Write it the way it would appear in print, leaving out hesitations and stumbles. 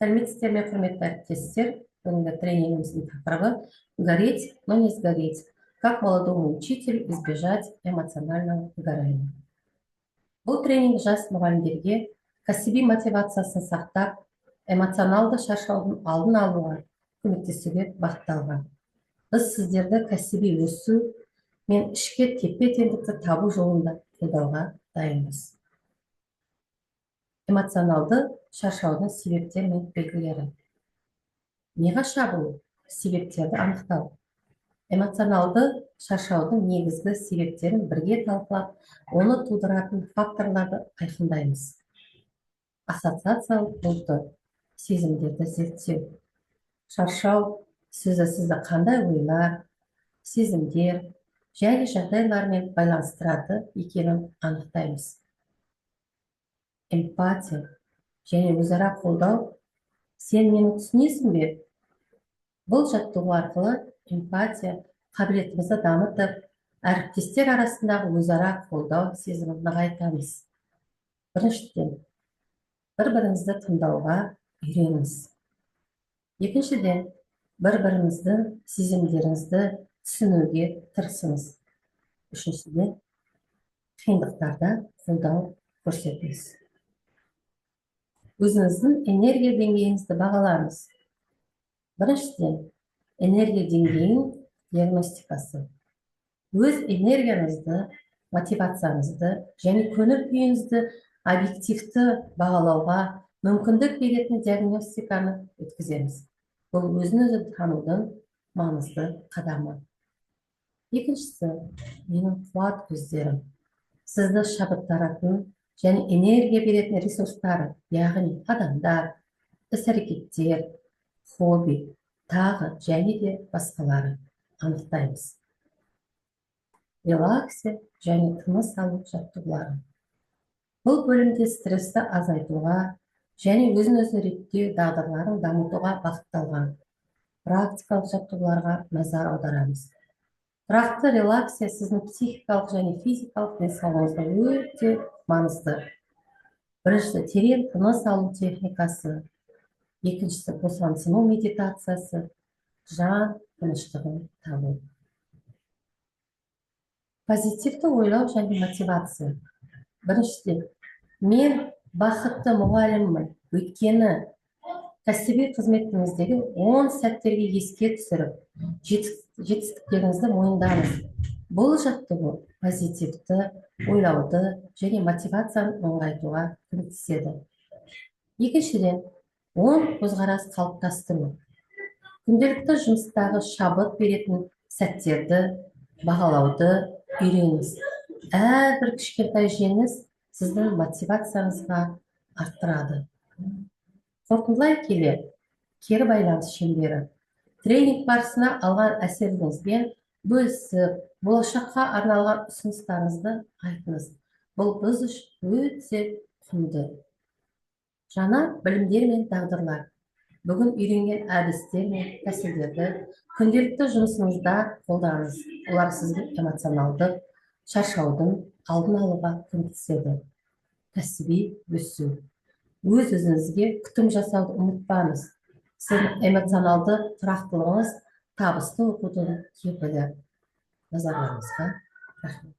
Сәлеметсіздер ме, құрметті әріптестер? Бүгінгі тренингіміздің тақырыбы «Гореть, но не сгореть. Как молодому учителю избежать эмоционального выгорания». Бұл тренинг жас мұғалімдерге кәсіби мотивациясын сақтап, эмоционалды шаршаудың алдын алуға көмектесуге бағытталған. Біз сіздерді кәсіби өсу мен ішкі тепе-теңдікті табу жолында қолдауға дайынбыз. Эмоционалды шаршаудың себептері мен белгілері. Неға шабу? Себептерді анықтау. Эмоционалды шаршаудың негізгі себептерін бірге талқылап, оны тудыратын факторларды айқындаймыз. Ассоциациялық болты сезімдерді зерттеу. Шаршау сөзі сізді қандай ойлар, сезімдер және жағдайлармен байланыстырады екенін анықтаймыз. Эмпатия және өзара қолдау. Сен мені түсінесің бе? Бұл жаттығу арқылы эмпатия қабілетімізді дамытып, әріптестер арасындағы өзара қолдау сезімін нығайтамыз. Біріншіден, бір-біріңізді тыңдауға үйреніңіз. Екіншіден, бір-біріңіздің сезімдеріңізді түсінуге тырысыңыз. Үшіншіден, қиындықтарда қолдау көрсетіңіз. Өзіңіздің энергия деңгейіңізді бағалаңыз. Біріншіден, энергия деңгейінің диагностикасы. Өз энергияңызды, мотивацияңызды және көңіл күйіңізді объективті бағалауға мүмкіндік беретін диагностиканы өткіземіз. Бұл өзін-өзі танудың маңызды қадамы. Екіншісі, менің қуат көздерім. Сізді шабыттыратын және энергия беретін ресурстары, яғни адамдар, іс-әрекеттер, хобби, тағы және де басқалары анықтаймыз. Релаксия және тыныс алу жаттығулары. Бұл бөлімде стрессті азайтуға және өзін-өзі реттеу дағдыларын дамытуға бағытталған практикалық жаттығуларға назар аударамыз. Тұрақты релаксия сіздің психикалық және физикалық денсаулығыңызға өте маңызды. Біріншісі, терең тыныс алу техникасы. Екіншісі, босаңсыну медитациясы, жан тыныштығын табу. Позитивті ойлау және мотивация. Біріншіден, мен бақытты мұғаліммін, өйткені кәсіби қызметіңіздегі 10 сәттерге еске түсіріп, жетістіктеріңізді мойындаңыз. Бұл жаттығу позитивті ойлауды және мотивацияны нығайтуға көмектеседі. Екіншіден, оң көзқарас қалыптастыру. Күнделікті жұмыстағы шабыт беретін сәттерді бағалауды үйреніңіз. Әрбір кішкентай жеңіс сіздің мотивацияңызға арттырады. Қорытындылай келе, кері байланыс шеңбері. Тренинг барысына алған әсеріңізбен бөлісіп, болашаққа арналған ұсыныстарыңызды айтыңыз. Бұл біз үшін өте құнды. Жаңа білімдер мен дағдылар. Бүгін үйренген әдістер мен тәсілдерді күнделікті жұмысыңызда қолданыңыз. Олар сізге эмоционалды шаршаудың алдын алуға көмектеседі. Кәсіби өсу. Өз-өзіңізге күтім жасауды ұмытпаңыз. Сіздің эмоционалды тұрақтылығыңыз табысты оқудың кепілі. Назарларыңызға рахмет.